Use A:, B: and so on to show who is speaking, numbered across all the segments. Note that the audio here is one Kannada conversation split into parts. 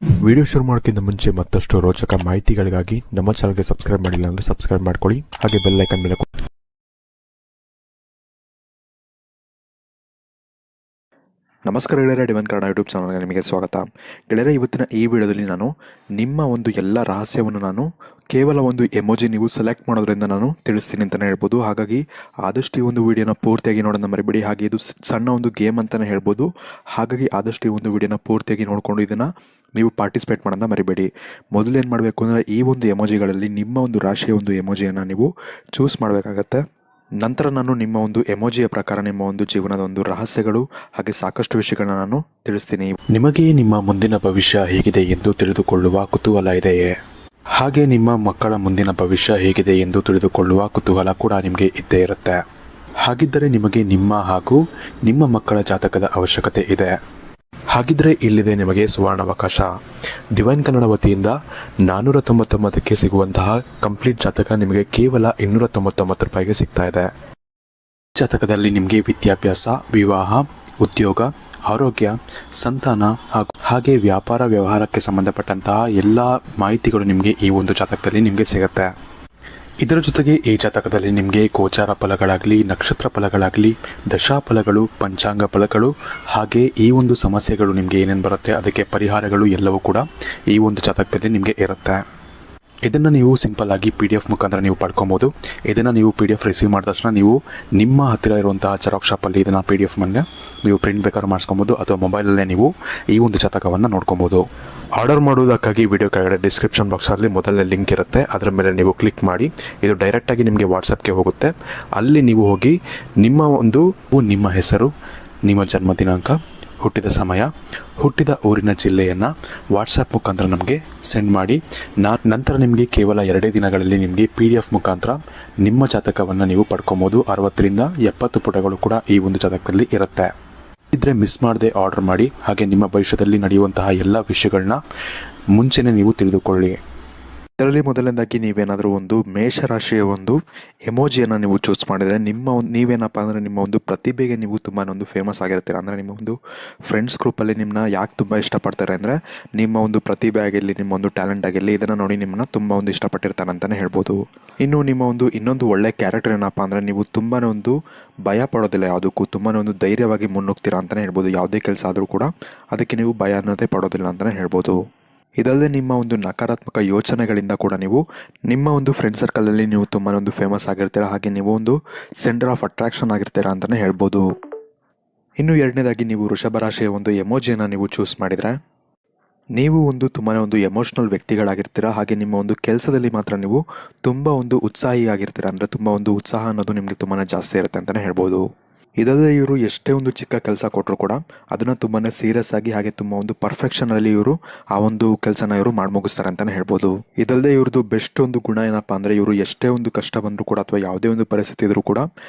A: ವಿಡಿಯೋ ಶುರು ಮಾಡೋಕ್ಕಿಂತ ಮುಂಚೆ ಮತ್ತಷ್ಟು ರೋಚಕ ಮಾಹಿತಿಗಳಿಗಾಗಿ ನಮ್ಮ ಚಾನಲ್ಗೆ ಸಬ್ಸ್ಕ್ರೈಬ್ ಮಾಡಿಲ್ಲ ಅಂದರೆ ಸಬ್ಸ್ಕ್ರೈಬ್ ಮಾಡ್ಕೊಳ್ಳಿ, ಹಾಗೆ ಬೆಲ್ ಐಕನ್ ಮೇಲೆ
B: ನಮಸ್ಕಾರ ಗೆಳೆಯರೆ, ಡಿವನ್ ಕನ್ನಡ ಯೂಟ್ಯೂಬ್ ಚಾನಲ್ಗೆ ನಿಮಗೆ ಸ್ವಾಗತ. ಗೆಳೆಯರೆ, ಇವತ್ತಿನ ಈ ವಿಡಿಯೋದಲ್ಲಿ ನಾನು ನಿಮ್ಮ ಒಂದು ಎಲ್ಲ ರಹಸ್ಯವನ್ನು ನಾನು ಕೇವಲ ಒಂದು ಎಮೋಜಿ ನೀವು ಸೆಲೆಕ್ಟ್ ಮಾಡೋದ್ರಿಂದ ನಾನು ತಿಳಿಸ್ತೀನಿ ಅಂತಲೇ ಹೇಳ್ಬೋದು. ಹಾಗಾಗಿ ಆದಷ್ಟು ಈ ಒಂದು ವಿಡಿಯೋನ ಪೂರ್ತಿಯಾಗಿ ನೋಡೋಣ ಮರಿಬೇಡಿ. ಹಾಗೆ ಇದು ಸಣ್ಣ ಒಂದು ಗೇಮ್ ಅಂತಲೇ ಹೇಳ್ಬೋದು. ಹಾಗಾಗಿ ಆದಷ್ಟು ಈ ಒಂದು ವಿಡಿಯೋನ ಪೂರ್ತಿಯಾಗಿ ನೋಡಿಕೊಂಡು ಇದನ್ನು ನೀವು ಪಾರ್ಟಿಸಿಪೇಟ್ ಮಾಡೋದನ್ನ ಮರಿಬೇಡಿ. ಮೊದಲು ಏನು ಮಾಡಬೇಕು ಅಂದರೆ, ಈ ಒಂದು ಎಮೋಜಿಗಳಲ್ಲಿ ನಿಮ್ಮ ಒಂದು ರಾಶಿಯ ಒಂದು ಎಮೋಜಿಯನ್ನು ನೀವು ಚೂಸ್ ಮಾಡಬೇಕಾಗತ್ತೆ. ನಂತರ ನಾನು ನಿಮ್ಮ ಒಂದು ಎಮೋಜಿಯ ಪ್ರಕಾರ ನಿಮ್ಮ ಒಂದು ಜೀವನದ ಒಂದು ರಹಸ್ಯಗಳು ಹಾಗೆ ಸಾಕಷ್ಟು ವಿಷಯಗಳನ್ನ ನಾನು ತಿಳಿಸ್ತೀನಿ.
A: ನಿಮಗೆ ನಿಮ್ಮ ಮುಂದಿನ ಭವಿಷ್ಯ ಹೇಗಿದೆ ಎಂದು ತಿಳಿದುಕೊಳ್ಳುವ ಕುತೂಹಲ ಇದೆಯೇ? ಹಾಗೆ ನಿಮ್ಮ ಮಕ್ಕಳ ಮುಂದಿನ ಭವಿಷ್ಯ ಹೇಗಿದೆ ಎಂದು ತಿಳಿದುಕೊಳ್ಳುವ ಕುತೂಹಲ ಕೂಡ ನಿಮಗೆ ಇದ್ದೇ ಇರುತ್ತೆ. ಹಾಗಿದ್ದರೆ ನಿಮಗೆ ನಿಮ್ಮ ಹಾಗೂ ನಿಮ್ಮ ಮಕ್ಕಳ ಜಾತಕದ ಅವಶ್ಯಕತೆ ಇದೆ. ಹಾಗಿದ್ರೆ ಇಲ್ಲಿದೆ ನಿಮಗೆ ಸುವರ್ಣಾವಕಾಶ. ಡಿವೈನ್ ಕನ್ನಡ ವತಿಯಿಂದ 499ಕ್ಕೆ ಸಿಗುವಂತಹ ಕಂಪ್ಲೀಟ್ ಜಾತಕ ನಿಮಗೆ ಕೇವಲ 299 ರೂಪಾಯಿಗೆ ಸಿಗ್ತಾ ಇದೆ. ಜಾತಕದಲ್ಲಿ ನಿಮಗೆ ವಿದ್ಯಾಭ್ಯಾಸ, ವಿವಾಹ, ಉದ್ಯೋಗ, ಆರೋಗ್ಯ, ಸಂತಾನ ಹಾಗೆ ವ್ಯಾಪಾರ ವ್ಯವಹಾರಕ್ಕೆ ಸಂಬಂಧಪಟ್ಟಂತಹ ಎಲ್ಲ ಮಾಹಿತಿಗಳು ನಿಮಗೆ ಈ ಒಂದು ಜಾತಕದಲ್ಲಿ ನಿಮಗೆ ಸಿಗುತ್ತೆ. ಇದರ ಜೊತೆಗೆ ಈ ಜಾತಕದಲ್ಲಿ ನಿಮಗೆ ಗೋಚಾರ ಫಲಗಳಾಗಲಿ, ನಕ್ಷತ್ರ ಫಲಗಳಾಗಲಿ, ದಶಾಫಲಗಳು, ಪಂಚಾಂಗ ಫಲಗಳು ಹಾಗೆ ಈ ಒಂದು ಸಮಸ್ಯೆಗಳು ನಿಮಗೆ ಏನೇನು ಬರುತ್ತೆ ಅದಕ್ಕೆ ಪರಿಹಾರಗಳು ಎಲ್ಲವೂ ಕೂಡ ಈ ಒಂದು ಜಾತಕದಲ್ಲಿ ನಿಮಗೆ ಇರುತ್ತೆ. ಇದನ್ನು ನೀವು ಸಿಂಪಲ್ ಆಗಿ PDF ಮುಖಾಂತರ ನೀವು ಪಡ್ಕೊಬೋದು. ಇದನ್ನು ನೀವು PDF ರಿಸೀವ್ ಮಾಡಿದ ತಕ್ಷಣ ನೀವು ನಿಮ್ಮ ಹತ್ತಿರ ಇರುವಂತಹ ಜೆರಾಕ್ಸ್ ಶಾಪಲ್ಲಿ ಇದನ್ನು PDF ಮೇಲೆ ನೀವು ಪ್ರಿಂಟ್ ಬೇಕಾದ್ರೂ ಮಾಡಿಸ್ಕೊಬೋದು, ಅಥವಾ ಮೊಬೈಲಲ್ಲೇ ನೀವು ಈ ಒಂದು ಜಾತಕವನ್ನು ನೋಡ್ಕೊಬೋದು. ಆರ್ಡರ್ ಮಾಡುವುದಕ್ಕಾಗಿ ವಿಡಿಯೋ ಕೆಳಗಡೆ ಡಿಸ್ಕ್ರಿಪ್ಷನ್ ಬಾಕ್ಸಲ್ಲಿ ಮೊದಲನೇ ಲಿಂಕ್ ಇರುತ್ತೆ, ಅದರ ಮೇಲೆ ನೀವು ಕ್ಲಿಕ್ ಮಾಡಿ ಇದು ಡೈರೆಕ್ಟಾಗಿ ನಿಮಗೆ ವಾಟ್ಸಪ್ಗೆ ಹೋಗುತ್ತೆ. ಅಲ್ಲಿ ನೀವು ಹೋಗಿ ನಿಮ್ಮ ಹೆಸರು, ನಿಮ್ಮ ಜನ್ಮ ದಿನಾಂಕ, ಹುಟ್ಟಿದ ಸಮಯ, ಹುಟ್ಟಿದ ಊರಿನ ಜಿಲ್ಲೆಯನ್ನು ವಾಟ್ಸಪ್ ಮುಖಾಂತರ ನಮಗೆ ಸೆಂಡ್ ಮಾಡಿ. ನಂತರ ನಿಮಗೆ ಕೇವಲ 2 ದಿನಗಳಲ್ಲಿ ನಿಮಗೆ PDF ಮುಖಾಂತರ ನಿಮ್ಮ ಜಾತಕವನ್ನು ನೀವು ಪಡ್ಕೊಬೋದು. 60ರಿಂದ 70 ಪುಟಗಳು ಕೂಡ ಈ ಒಂದು ಜಾತಕದಲ್ಲಿ ಇರುತ್ತೆ. ಇದ್ರೆ ಮಿಸ್ ಮಾಡದೆ ಆರ್ಡರ್ ಮಾಡಿ. ಹಾಗೆ ನಿಮ್ಮ ಭವಿಷ್ಯದಲ್ಲಿ ನಡೆಯುವಂತಹ ಎಲ್ಲ ವಿಷಯಗಳನ್ನ ಮುಂಚೆನೇ ನೀವು ತಿಳಿದುಕೊಳ್ಳಿ.
B: ಇದರಲ್ಲಿ ಮೊದಲನೇದಾಗಿ ನೀವೇನಾದರೂ ಒಂದು ಮೇಷರಾಶಿಯ ಒಂದು ಎಮೋಜಿಯನ್ನು ನೀವು ಚೂಸ್ ಮಾಡಿದರೆ ನೀವೇನಪ್ಪ ಅಂದರೆ ನಿಮ್ಮ ಒಂದು ಪ್ರತಿಭೆಗೆ ನೀವು ತುಂಬಾ ಒಂದು ಫೇಮಸ್ ಆಗಿರ್ತೀರ. ಅಂದರೆ ನಿಮ್ಮ ಒಂದು ಫ್ರೆಂಡ್ಸ್ ಗ್ರೂಪಲ್ಲಿ ನಿಮ್ಮನ್ನ ಯಾಕೆ ತುಂಬ ಇಷ್ಟಪಡ್ತಾರೆ ಅಂದರೆ, ನಿಮ್ಮ ಒಂದು ಪ್ರತಿಭೆ ಆಗಿರಲಿ, ನಿಮ್ಮ ಒಂದು ಟ್ಯಾಲೆಂಟ್ ಆಗಿರಲಿ, ಇದನ್ನು ನೋಡಿ ನಿಮ್ಮನ್ನ ತುಂಬ ಒಂದು ಇಷ್ಟಪಟ್ಟಿರ್ತಾರೆ ಅಂತಲೇ ಹೇಳ್ಬೋದು. ಇನ್ನು ನಿಮ್ಮ ಒಂದು ಇನ್ನೊಂದು ಒಳ್ಳೆ ಕ್ಯಾರೆಕ್ಟರ್ ಏನಪ್ಪ ಅಂದರೆ, ನೀವು ತುಂಬಾ ಒಂದು ಭಯ ಪಡೋದಿಲ್ಲ ಯಾವುದಕ್ಕೂ, ತುಂಬಾ ಒಂದು ಧೈರ್ಯವಾಗಿ ಮುನ್ನುಗ್ತೀರಾ ಅಂತಲೇ ಹೇಳ್ಬೋದು. ಯಾವುದೇ ಕೆಲಸ ಆದರೂ ಕೂಡ ಅದಕ್ಕೆ ನೀವು ಭಯ ಅನ್ನೋದೇ ಪಡೋದಿಲ್ಲ ಅಂತಲೇ ಹೇಳ್ಬೋದು. ಇದಲ್ಲದೆ ನಿಮ್ಮ ಒಂದು ನಕಾರಾತ್ಮಕ ಯೋಚನೆಗಳಿಂದ ಕೂಡ ನೀವು ನಿಮ್ಮ ಒಂದು ಫ್ರೆಂಡ್ ಸರ್ಕಲಲ್ಲಿ ನೀವು ತುಂಬಾ ಒಂದು ಫೇಮಸ್ ಆಗಿರ್ತೀರ. ಹಾಗೆ ನೀವು ಒಂದು ಸೆಂಟರ್ ಆಫ್ ಅಟ್ರಾಕ್ಷನ್ ಆಗಿರ್ತೀರಾ ಅಂತಲೇ ಹೇಳ್ಬೋದು. ಇನ್ನು ಎರಡನೇದಾಗಿ ನೀವು ವೃಷಭ ರಾಶಿಯ ಒಂದು ಎಮೋಜಿಯನ್ನು ನೀವು ಚೂಸ್ ಮಾಡಿದರೆ, ನೀವು ಒಂದು ತುಂಬಾ ಒಂದು ಎಮೋಷ್ನಲ್ ವ್ಯಕ್ತಿಗಳಾಗಿರ್ತೀರ. ಹಾಗೆ ನಿಮ್ಮ ಒಂದು ಕೆಲಸದಲ್ಲಿ ಮಾತ್ರ ನೀವು ತುಂಬ ಒಂದು ಉತ್ಸಾಹಿ ಆಗಿರ್ತೀರ. ಅಂದರೆ ತುಂಬ ಒಂದು ಉತ್ಸಾಹ ಅನ್ನೋದು ನಿಮಗೆ ತುಂಬಾ ಜಾಸ್ತಿ ಇರುತ್ತೆ ಅಂತಲೇ ಹೇಳ್ಬೋದು. ಇದಲ್ಲದೆ ಇವರು ಎಷ್ಟೇ ಒಂದು ಚಿಕ್ಕ ಕೆಲಸ ಕೊಟ್ಟರು ಕೂಡ ಅದನ್ನು ತುಂಬಾ ಸೀರಿಯಸ್ ಆಗಿ ಹಾಗೆ ತುಂಬ ಒಂದು ಪರ್ಫೆಕ್ಷನಲ್ಲಿ ಇವರು ಆ ಒಂದು ಕೆಲಸನ ಇವರು ಮಾಡಿ ಮುಗಿಸ್ತಾರೆ ಅಂತಲೇ ಹೇಳ್ಬೋದು. ಇದಲ್ಲದೆ ಇವ್ರದ್ದು ಬೆಸ್ಟ್ ಒಂದು ಗುಣ ಏನಪ್ಪ ಅಂದರೆ, ಇವರು ಎಷ್ಟೇ ಒಂದು ಕಷ್ಟ ಬಂದರೂ ಕೂಡ ಅಥವಾ ಯಾವುದೇ ಒಂದು ಪರಿಸ್ಥಿತಿ ಇದ್ರೂ ಕೂಡ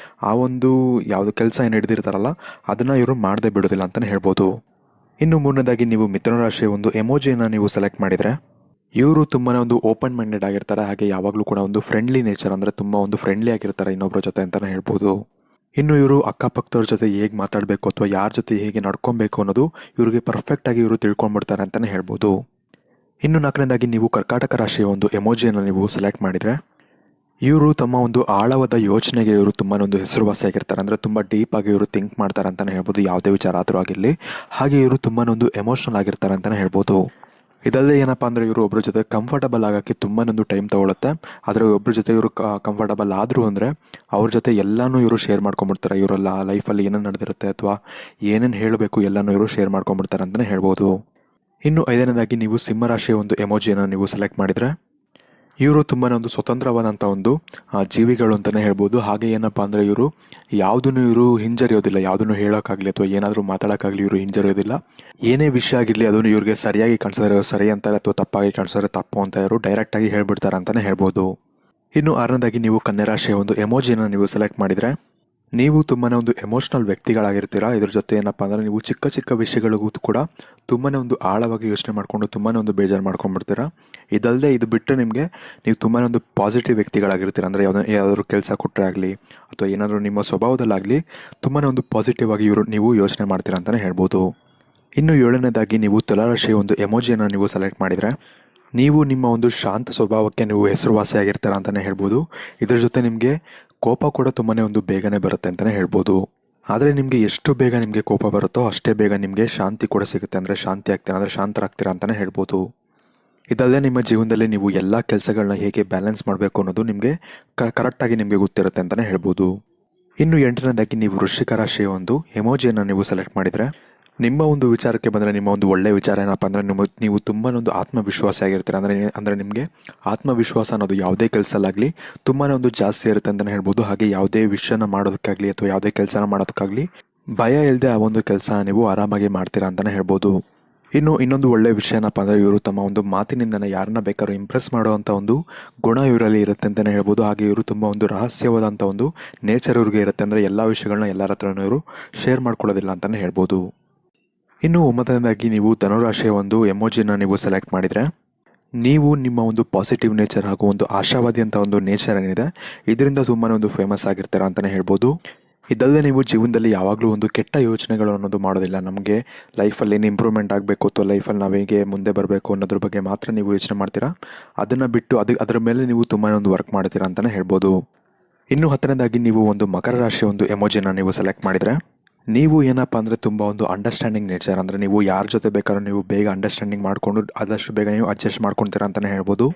B: ಆ ಒಂದು ಯಾವುದು ಕೆಲಸ ಏನು ಹಿಡಿದಿರ್ತಾರಲ್ಲ ಅದನ್ನು ಇವರು ಮಾಡದೆ ಬಿಡೋದಿಲ್ಲ ಅಂತಲೇ ಹೇಳ್ಬೋದು. ಇನ್ನು ಮೂರನೇದಾಗಿ ನೀವು ಮಿಥುನ ರಾಶಿಯ ಒಂದು ಎಮೋಜಿಯನ್ನು ನೀವು ಸೆಲೆಕ್ಟ್ ಮಾಡಿದರೆ, ಇವರು ತುಂಬಾ ಒಂದು ಓಪನ್ ಮೈಂಡೆಡ್ ಆಗಿರ್ತಾರೆ. ಹಾಗೆ ಯಾವಾಗಲೂ ಕೂಡ ಒಂದು ಫ್ರೆಂಡ್ಲಿ ನೇಚರ್, ಅಂದರೆ ತುಂಬ ಒಂದು ಫ್ರೆಂಡ್ಲಿ ಆಗಿರ್ತಾರೆ ಇನ್ನೊಬ್ಬರ ಜೊತೆ ಅಂತಲೇ ಹೇಳ್ಬೋದು. ಇನ್ನು ಇವರು ಅಕ್ಕಪಕ್ಕದವ್ರ ಜೊತೆ ಹೇಗೆ ಮಾತಾಡಬೇಕು ಅಥವಾ ಯಾರ ಜೊತೆ ಹೇಗೆ ನಡ್ಕೊಬೇಕು ಅನ್ನೋದು ಇವರಿಗೆ ಪರ್ಫೆಕ್ಟಾಗಿ ಇವರು ತಿಳ್ಕೊಂಡ್ಬಿಡ್ತಾರೆ ಅಂತಲೇ ಹೇಳ್ಬೋದು. ಇನ್ನು ನಾಲ್ಕನೇದಾಗಿ ನೀವು ಕರ್ಕಾಟಕ ರಾಶಿಯ ಒಂದು ಎಮೋಜಿಯನ್ನು ನೀವು ಸೆಲೆಕ್ಟ್ ಮಾಡಿದರೆ, ಇವರು ತಮ್ಮ ಒಂದು ಆಳವಾದ ಯೋಚನೆಗೆ ಇವರು ತುಂಬಾ ಒಂದು ಹೆಸರುವಾಸಿಯಾಗಿರ್ತಾರೆ. ಅಂದರೆ ತುಂಬ ಡೀಪಾಗಿ ಇವರು ಥಿಂಕ್ ಮಾಡ್ತಾರೆ ಅಂತಲೇ ಹೇಳ್ಬೋದು, ಯಾವುದೇ ವಿಚಾರ ಆದರೂ ಆಗಿರಲಿ. ಹಾಗೆ ಇವರು ತುಂಬಾ ಒಂದು ಎಮೋಷ್ನಲ್ ಆಗಿರ್ತಾರೆ ಅಂತಲೇ ಹೇಳ್ಬೋದು. ಇದಲ್ಲದೆ ಏನಪ್ಪ ಅಂದರೆ, ಇವರು ಒಬ್ಬರ ಜೊತೆ ಕಂಫರ್ಟಬಲ್ ಆಗೋಕ್ಕೆ ತುಂಬಾ ಒಂದು ಟೈಮ್ ತೊಗೊಳುತ್ತೆ. ಆದರೆ ಒಬ್ಬರ ಜೊತೆ ಇವರು ಕಂಫರ್ಟಬಲ್ ಆದರು ಅಂದರೆ ಅವ್ರ ಜೊತೆ ಎಲ್ಲನೂ ಇವರು ಶೇರ್ ಮಾಡ್ಕೊಂಬಿಡ್ತಾರೆ. ಇವರೆಲ್ಲ ಲೈಫಲ್ಲಿ ಏನೇನು ನಡೆದಿರುತ್ತೆ ಅಥವಾ ಏನೇನು ಹೇಳಬೇಕು ಎಲ್ಲನೂ ಇವರು ಶೇರ್ ಮಾಡ್ಕೊಂಬಿಡ್ತಾರೆ ಅಂತಲೇ ಹೇಳ್ಬೋದು. ಇನ್ನು ಐದನೇದಾಗಿ ನೀವು ಸಿಂಹರಾಶಿಯ ಒಂದು ಎಮೋಜಿಯನ್ನು ನೀವು ಸೆಲೆಕ್ಟ್ ಮಾಡಿದರೆ, ಇವರು ತುಂಬಾ ಒಂದು ಸ್ವತಂತ್ರವಾದಂಥ ಒಂದು ಜೀವಿಗಳು ಅಂತಲೇ ಹೇಳ್ಬೋದು. ಹಾಗೆ ಏನಪ್ಪ ಅಂದರೆ, ಯಾವುದನ್ನು ಇವರು ಹಿಂಜರಿಯೋದಿಲ್ಲ. ಯಾವುದನ್ನು ಹೇಳೋಕ್ಕಾಗಲಿ ಅಥವಾ ಏನಾದರೂ ಮಾತಾಡೋಕ್ಕಾಗಲಿ ಇವರು ಹಿಂಜರಿಯೋದಿಲ್ಲ. ಏನೇ ವಿಷಯ ಆಗಿರಲಿ ಅದನ್ನು ಇವ್ರಿಗೆ ಸರಿಯಾಗಿ ಕಾಣಿಸಿದ್ರೆ ಸರಿ ಅಂತಾರೆ, ಅಥವಾ ತಪ್ಪಾಗಿ ಕಾಣಿಸಿದ್ರೆ ತಪ್ಪು ಅಂತ ಇವರು ಡೈರೆಕ್ಟಾಗಿ ಹೇಳ್ಬಿಡ್ತಾರೆ ಅಂತಲೇ ಹೇಳ್ಬೋದು. ಇನ್ನು ಆರನೇದಾಗಿ ನೀವು ಕನ್ಯಾ ರಾಶಿಯ ಒಂದು ಎಮೋಜಿಯನ್ನು ನೀವು ಸೆಲೆಕ್ಟ್ ಮಾಡಿದರೆ, ನೀವು ತುಂಬಾ ಒಂದು ಎಮೋಷ್ನಲ್ ವ್ಯಕ್ತಿಗಳಾಗಿರ್ತೀರ. ಇದ್ರ ಜೊತೆ ಏನಪ್ಪ ಅಂದರೆ, ನೀವು ಚಿಕ್ಕ ಚಿಕ್ಕ ವಿಷಯಗಳಿಗೂ ಕೂಡ ತುಂಬಾ ಒಂದು ಆಳವಾಗಿ ಯೋಚನೆ ಮಾಡಿಕೊಂಡು ತುಂಬಾ ಒಂದು ಬೇಜಾರು ಮಾಡ್ಕೊಂಡ್ಬಿಡ್ತೀರ. ಇದಲ್ಲದೆ ಇದು ಬಿಟ್ಟು ನೀವು ತುಂಬಾ ಒಂದು ಪಾಸಿಟಿವ್ ವ್ಯಕ್ತಿಗಳಾಗಿರ್ತೀರ. ಅಂದರೆ ಯಾವುದಾದ್ರೂ ಕೆಲಸ ಕೊಟ್ಟರೆ ಆಗಲಿ ಅಥವಾ ಏನಾದರೂ ನಿಮ್ಮ ಸ್ವಭಾವದಲ್ಲಾಗಲಿ ತುಂಬಾ ಒಂದು ಪಾಸಿಟಿವ್ ಆಗಿ ನೀವು ಯೋಚನೆ ಮಾಡ್ತೀರ ಅಂತಲೇ ಹೇಳ್ಬೋದು. ಇನ್ನು ಏಳನೇದಾಗಿ ನೀವು ತುಲಾರಾಶಿಯ ಒಂದು ಎಮೋಜಿಯನ್ನು ನೀವು ಸೆಲೆಕ್ಟ್ ಮಾಡಿದರೆ ನೀವು ನಿಮ್ಮ ಒಂದು ಶಾಂತ ಸ್ವಭಾವಕ್ಕೆ ನೀವು ಹೆಸರುವಾಸಿಯಾಗಿರ್ತೀರ ಅಂತಲೇ ಹೇಳ್ಬೋದು. ಇದರ ಜೊತೆ ನಿಮಗೆ ಕೋಪ ಕೂಡ ತುಂಬಾ ಒಂದು ಬೇಗನೆ ಬರುತ್ತೆ ಅಂತಲೇ ಹೇಳ್ಬೋದು. ಆದರೆ ನಿಮಗೆ ಎಷ್ಟು ಬೇಗ ನಿಮಗೆ ಕೋಪ ಬರುತ್ತೋ ಅಷ್ಟೇ ಬೇಗ ನಿಮಗೆ ಶಾಂತಿ ಕೂಡ ಸಿಗುತ್ತೆ, ಅಂದರೆ ಶಾಂತಿ ಆಗ್ತೀರಾ, ಅಂದರೆ ಶಾಂತರಾಗ್ತೀರಾ ಅಂತಲೇ ಹೇಳ್ಬೋದು. ಇದಲ್ಲದೆ ನಿಮ್ಮ ಜೀವನದಲ್ಲಿ ನೀವು ಎಲ್ಲ ಕೆಲಸಗಳನ್ನ ಹೇಗೆ ಬ್ಯಾಲೆನ್ಸ್ ಮಾಡಬೇಕು ಅನ್ನೋದು ನಿಮಗೆ ಕರೆಕ್ಟಾಗಿ ನಿಮಗೆ ಗೊತ್ತಿರುತ್ತೆ ಅಂತಲೇ ಹೇಳ್ಬೋದು. ಇನ್ನು ಎಂಟನೇದಾಗಿ ನೀವು ವೃಶ್ಚಿಕ ರಾಶಿಯ ಒಂದು ಎಮೋಜಿಯನ್ನು ನೀವು ಸೆಲೆಕ್ಟ್ ಮಾಡಿದರೆ ನಿಮ್ಮ ಒಂದು ವಿಚಾರಕ್ಕೆ ಬಂದರೆ ನಿಮ್ಮ ಒಂದು ಒಳ್ಳೆಯ ವಿಚಾರ ಏನಪ್ಪ ಅಂದರೆ ನೀವು ತುಂಬಾ ಒಂದು ಆತ್ಮವಿಶ್ವಾಸ ಆಗಿರ್ತೀರ. ಅಂದರೆ ನಿಮಗೆ ಆತ್ಮವಿಶ್ವಾಸ ಅನ್ನೋದು ಯಾವುದೇ ಕೆಲಸಲ್ಲಾಗಲಿ ತುಂಬಾ ಒಂದು ಜಾಸ್ತಿ ಇರುತ್ತೆ ಅಂತಲೇ ಹೇಳ್ಬೋದು. ಹಾಗೆ ಯಾವುದೇ ವಿಷಯನ ಮಾಡೋದಕ್ಕಾಗಲಿ ಅಥವಾ ಯಾವುದೇ ಕೆಲಸನ ಮಾಡೋದಕ್ಕಾಗಲಿ ಭಯ ಇಲ್ಲದೆ ಆ ಒಂದು ಕೆಲಸ ನೀವು ಆರಾಮಾಗಿ ಮಾಡ್ತೀರಾ ಅಂತಲೇ ಹೇಳ್ಬೋದು. ಇನ್ನು ಇನ್ನೊಂದು ಒಳ್ಳೆಯ ವಿಷಯ ಏನಪ್ಪ ಅಂದರೆ ಇವರು ತಮ್ಮ ಒಂದು ಮಾತಿನಿಂದನೇ ಯಾರನ್ನ ಬೇಕಾದ್ರೂ ಇಂಪ್ರೆಸ್ ಮಾಡುವಂಥ ಒಂದು ಗುಣ ಇವರಲ್ಲಿ ಇರುತ್ತೆ ಅಂತಲೇ ಹೇಳ್ಬೋದು. ಹಾಗೆ ಇವರು ತುಂಬ ಒಂದು ರಹಸ್ಯವಾದಂಥ ಒಂದು ನೇಚರ್ ಇವ್ರಿಗೆ ಇರುತ್ತೆ, ಅಂದರೆ ಎಲ್ಲ ವಿಷಯಗಳನ್ನ ಎಲ್ಲರ ಹತ್ರನೂ ಇವರು ಶೇರ್ ಮಾಡ್ಕೊಳ್ಳೋದಿಲ್ಲ ಅಂತಲೇ ಹೇಳ್ಬೋದು. ಇನ್ನು ಒಂಬತ್ತನೇದಾಗಿ ನೀವು ಧನುರಾಶಿಯ ಒಂದು ಎಮೋಜಿನ ನೀವು ಸೆಲೆಕ್ಟ್ ಮಾಡಿದರೆ ನೀವು ನಿಮ್ಮ ಒಂದು ಪಾಸಿಟಿವ್ ನೇಚರ್ ಹಾಗೂ ಒಂದು ಆಶಾವಾದಿ ಅಂತ ಒಂದು ನೇಚರ್ ಏನಿದೆ ಇದರಿಂದ ತುಂಬಾ ಒಂದು ಫೇಮಸ್ ಆಗಿರ್ತೀರ ಅಂತಲೇ ಹೇಳ್ಬೋದು. ಇದಲ್ಲದೆ ನೀವು ಜೀವನದಲ್ಲಿ ಯಾವಾಗಲೂ ಒಂದು ಕೆಟ್ಟ ಯೋಚನೆಗಳು ಅನ್ನೋದು ಮಾಡೋದಿಲ್ಲ. ನಮಗೆ ಲೈಫಲ್ಲಿ ಏನು ಇಂಪ್ರೂವ್ಮೆಂಟ್ ಆಗಬೇಕು ಅಥವಾ ಲೈಫಲ್ಲಿ ನಾವು ಹೇಗೆ ಮುಂದೆ ಬರಬೇಕು ಅನ್ನೋದ್ರ ಬಗ್ಗೆ ಮಾತ್ರ ನೀವು ಯೋಚನೆ ಮಾಡ್ತೀರಾ. ಅದನ್ನು ಬಿಟ್ಟು ಅದರ ಮೇಲೆ ನೀವು ತುಂಬಾ ಒಂದು ವರ್ಕ್ ಮಾಡ್ತೀರಾ ಅಂತಲೇ ಹೇಳ್ಬೋದು. ಇನ್ನು ಹತ್ತನೇದಾಗಿ ನೀವು ಒಂದು ಮಕರ ರಾಶಿಯ ಒಂದು ಎಮೋಜಿನ ನೀವು ಸೆಲೆಕ್ಟ್ ಮಾಡಿದರೆ ನೀವು ಏನಪ್ಪ ಅಂದರೆ ತುಂಬ ಒಂದು ಅಂಡರ್ಸ್ಟ್ಯಾಂಡಿಂಗ್ ನೇಚರ್, ಅಂದರೆ ನೀವು ಯಾರ ಜೊತೆ ಬೇಕಾದ್ರೂ ನೀವು ಬೇಗ ಅಂಡರ್ಸ್ಟ್ಯಾಂಡಿಂಗ್ ಮಾಡಿಕೊಂಡು ಆದಷ್ಟು ಬೇಗ ನೀವು ಅಡ್ಜಸ್ಟ್ ಮಾಡ್ಕೊತೀರಾ ಅಂತಲೇ ಹೇಳ್ಬೋದು.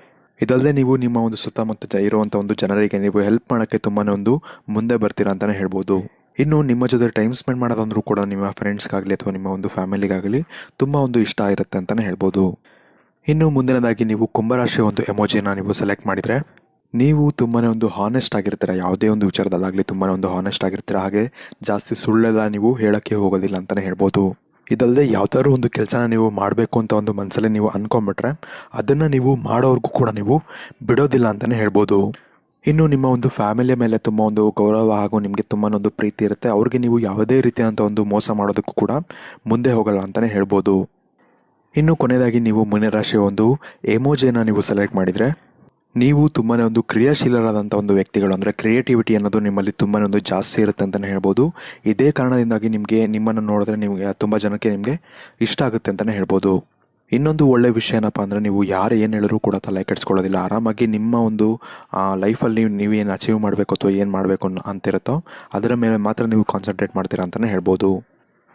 B: ಇದಲ್ಲದೆ ನೀವು ನಿಮ್ಮ ಒಂದು ಸುತ್ತಮುತ್ತ ಇರುವಂಥ ಒಂದು ಜನರಿಗೆ ನೀವು ಹೆಲ್ಪ್ ಮಾಡೋಕ್ಕೆ ತುಂಬಾ ಒಂದು ಮುಂದೆ ಬರ್ತೀರಾ ಅಂತಲೇ ಹೇಳ್ಬೋದು. ಇನ್ನು ನಿಮ್ಮ ಜೊತೆ ಟೈಮ್ ಸ್ಪೆಂಡ್ ಮಾಡೋದಂದ್ರೂ ಕೂಡ ನಿಮ್ಮ ಫ್ರೆಂಡ್ಸ್ಗಾಗಲಿ ಅಥವಾ ನಿಮ್ಮ ಒಂದು ಫ್ಯಾಮಿಲಿಗಾಗಲಿ ತುಂಬ ಒಂದು ಇಷ್ಟ ಇರುತ್ತೆ ಅಂತಲೇ ಹೇಳ್ಬೋದು. ಇನ್ನು ಮುಂದಿನದಾಗಿ ನೀವು ಕುಂಭರಾಶಿಯ ಒಂದು ಎಮೋಜಿನ ನೀವು ಸೆಲೆಕ್ಟ್ ಮಾಡಿದರೆ ನೀವು ತುಂಬಾ ಒಂದು ಹಾನೆಸ್ಟ್ ಆಗಿರ್ತೀರ, ಯಾವುದೇ ಒಂದು ವಿಚಾರದಲ್ಲಾಗಲಿ ತುಂಬಾ ಒಂದು ಹಾನೆಸ್ಟ್ ಆಗಿರ್ತೀರ. ಹಾಗೆ ಜಾಸ್ತಿ ಸುಳ್ಳೆಲ್ಲ ನೀವು ಹೇಳೋಕ್ಕೆ ಹೋಗೋದಿಲ್ಲ ಅಂತಲೇ ಹೇಳ್ಬೋದು. ಇದಲ್ಲದೆ ಯಾವ್ದಾದ್ರು ಒಂದು ಕೆಲಸನ ನೀವು ಮಾಡಬೇಕು ಅಂತ ಒಂದು ಮನಸ್ಸಲ್ಲಿ ನೀವು ಅಂದ್ಕೊಂಬಿಟ್ರೆ ಅದನ್ನು ನೀವು ಮಾಡೋರ್ಗೂ ಕೂಡ ನೀವು ಬಿಡೋದಿಲ್ಲ ಅಂತಲೇ ಹೇಳ್ಬೋದು. ಇನ್ನು ನಿಮ್ಮ ಒಂದು ಫ್ಯಾಮಿಲಿಯ ಮೇಲೆ ತುಂಬ ಒಂದು ಗೌರವ ಹಾಗೂ ನಿಮಗೆ ತುಂಬಾ ಒಂದು ಪ್ರೀತಿ ಇರುತ್ತೆ. ಅವ್ರಿಗೆ ನೀವು ಯಾವುದೇ ರೀತಿಯಾದಂಥ ಒಂದು ಮೋಸ ಮಾಡೋದಕ್ಕೂ ಕೂಡ ಮುಂದೆ ಹೋಗಲ್ಲ ಅಂತಲೇ ಹೇಳ್ಬೋದು. ಇನ್ನು ಕೊನೆಯದಾಗಿ ನೀವು ಮೀನರಾಶಿಯ ಒಂದು ಎಮೋಜಿನ ನೀವು ಸೆಲೆಕ್ಟ್ ಮಾಡಿದರೆ ನೀವು ತುಂಬಾ ಒಂದು ಕ್ರಿಯಾಶೀಲರಾದಂಥ ಒಂದು ವ್ಯಕ್ತಿಗಳು, ಅಂದರೆ ಕ್ರಿಯೇಟಿವಿಟಿ ಅನ್ನೋದು ನಿಮ್ಮಲ್ಲಿ ತುಂಬಾ ಒಂದು ಜಾಸ್ತಿ ಇರುತ್ತೆ ಅಂತಲೇ ಹೇಳ್ಬೋದು. ಇದೇ ಕಾರಣದಿಂದಾಗಿ ನಿಮ್ಮನ್ನು ನೋಡಿದ್ರೆ ನಿಮಗೆ ತುಂಬ ಜನಕ್ಕೆ ನಿಮಗೆ ಇಷ್ಟ ಆಗುತ್ತೆ ಅಂತಲೇ ಹೇಳ್ಬೋದು. ಇನ್ನೊಂದು ಒಳ್ಳೆಯ ವಿಷಯ ಏನಪ್ಪ ಅಂದರೆ ನೀವು ಯಾರು ಏನು ಹೇಳಿದ್ರು ಕೂಡ ತಲೆ ಕೆಡಿಸ್ಕೊಳ್ಳೋದಿಲ್ಲ. ಆರಾಮಾಗಿ ನಿಮ್ಮ ಒಂದು ಲೈಫಲ್ಲಿ ನೀವೇನು ಅಚೀವ್ ಮಾಡಬೇಕು ಅಥವಾ ಏನು ಮಾಡಬೇಕು ಅಂತಿರುತ್ತೋ ಅದರ ಮೇಲೆ ಮಾತ್ರ ನೀವು ಕಾನ್ಸಂಟ್ರೇಟ್ ಮಾಡ್ತೀರಾ ಅಂತಲೇ ಹೇಳ್ಬೋದು.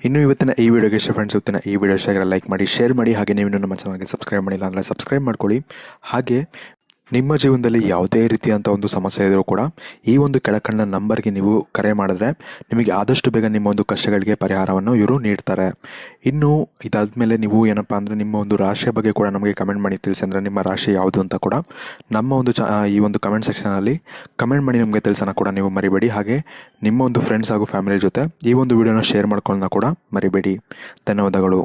B: ಇನ್ನು ಇವತ್ತಿನ ಈ ವಿಡಿಯೋಗೆ ಇಷ್ಟ ಫ್ರೆಂಡ್ಸ್, ಇವತ್ತಿನ ಈ ವಿಡಿಯೋ ಇಷ್ಟ ಆಗಿರೋ ಲೈಕ್ ಮಾಡಿ, ಶೇರ್ ಮಾಡಿ. ಹಾಗೆ ನೀವು ನಮ್ಮ ಚಾನಲ್ಗೆ ಸಬ್ಸ್ಕ್ರೈಬ್ ಮಾಡಿಲ್ಲ ಅಂದರೆ ಸಬ್ಸ್ಕ್ರೈಬ್ ಮಾಡ್ಕೊಳ್ಳಿ. ಹಾಗೆ ನಿಮ್ಮ ಜೀವನದಲ್ಲಿ ಯಾವುದೇ ರೀತಿಯಂಥ ಒಂದು ಸಮಸ್ಯೆ ಇದ್ದರೂ ಕೂಡ ಈ ಒಂದು ಕೆಳಕಂಡ ನಂಬರ್ಗೆ ನೀವು ಕರೆ ಮಾಡಿದ್ರೆ ನಿಮಗೆ ಆದಷ್ಟು ಬೇಗ ನಿಮ್ಮ ಒಂದು ಕಷ್ಟಗಳಿಗೆ ಪರಿಹಾರವನ್ನು ಇವರು ನೀಡ್ತಾರೆ. ಇನ್ನು ಇದಾದಮೇಲೆ ನೀವು ಏನಪ್ಪ ಅಂದರೆ ನಿಮ್ಮ ಒಂದು ರಾಶಿಯ ಬಗ್ಗೆ ಕೂಡ ನಮಗೆ ಕಮೆಂಟ್ ಮಾಡಿ ತಿಳಿಸಿ, ಅಂದರೆ ನಿಮ್ಮ ರಾಶಿ ಯಾವುದು ಅಂತ ಕೂಡ ನಮ್ಮ ಒಂದು ಈ ಒಂದು ಕಮೆಂಟ್ ಸೆಕ್ಷನಲ್ಲಿ ಕಮೆಂಟ್ ಮಾಡಿ ನಮಗೆ ತಿಳಿಸೋಣ ಕೂಡ ನೀವು ಮರಿಬೇಡಿ. ಹಾಗೆ ನಿಮ್ಮ ಒಂದು ಫ್ರೆಂಡ್ಸ್ ಹಾಗೂ ಫ್ಯಾಮಿಲಿ ಜೊತೆ ಈ ಒಂದು ವಿಡಿಯೋನ ಶೇರ್ ಮಾಡ್ಕೊಳ್ಳೋಣ ಕೂಡ ಮರಿಬೇಡಿ. ಧನ್ಯವಾದಗಳು.